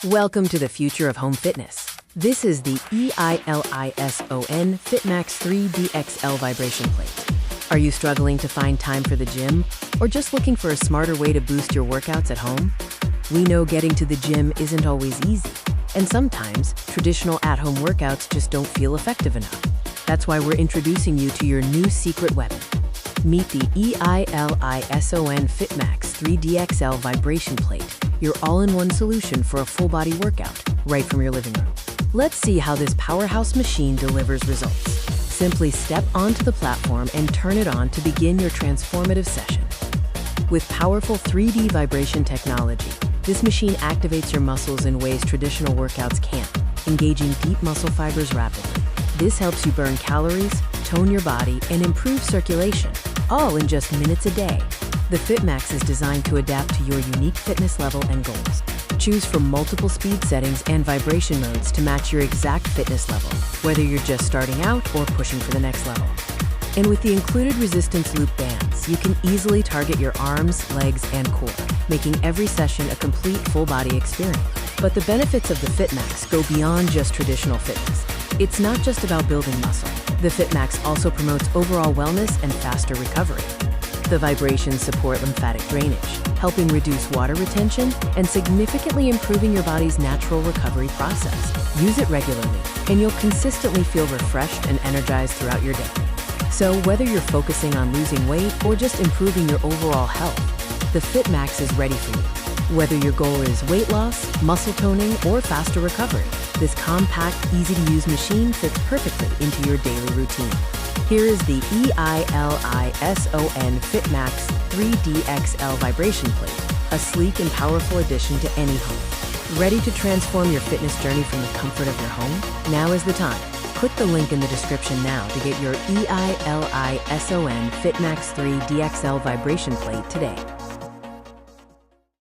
Welcome to the future of home fitness. This is the EILISON FitMaxx 3DXL vibration plate. Are you struggling to find time for the gym or just looking for a smarter way to boost your workouts at home? We know getting to the gym isn't always easy, and sometimes traditional at-home workouts just don't feel effective enough. That's why we're introducing you to your new secret weapon. Meet the EILISON FitMaxx 3DXL vibration plate, your all-in-one solution for a full-body workout, right from your living room. Let's see how this powerhouse machine delivers results. Simply step onto the platform and turn it on to begin your transformative session. With powerful 3D vibration technology, this machine activates your muscles in ways traditional workouts can't, engaging deep muscle fibers rapidly. This helps you burn calories, tone your body, and improve circulation, all in just minutes a day. The FitMaxx is designed to adapt to your unique fitness level and goals. Choose from multiple speed settings and vibration modes to match your exact fitness level, whether you're just starting out or pushing for the next level. And with the included resistance loop bands, you can easily target your arms, legs, and core, making every session a complete full-body experience. But the benefits of the FitMaxx go beyond just traditional fitness. It's not just about building muscle. The FitMaxx also promotes overall wellness and faster recovery. The vibrations support lymphatic drainage, helping reduce water retention and significantly improving your body's natural recovery process. Use it regularly, and you'll consistently feel refreshed and energized throughout your day. So whether you're focusing on losing weight or just improving your overall health, the FitMaxx is ready for you. Whether your goal is weight loss, muscle toning, or faster recovery, this compact, easy-to-use machine fits perfectly into your daily routine. Here is the EILISON FitMaxx 3DXL vibration plate, a sleek and powerful addition to any home. Ready to transform your fitness journey from the comfort of your home? Now is the time. Click the link in the description now to get your EILISON FitMaxx 3DXL vibration plate today.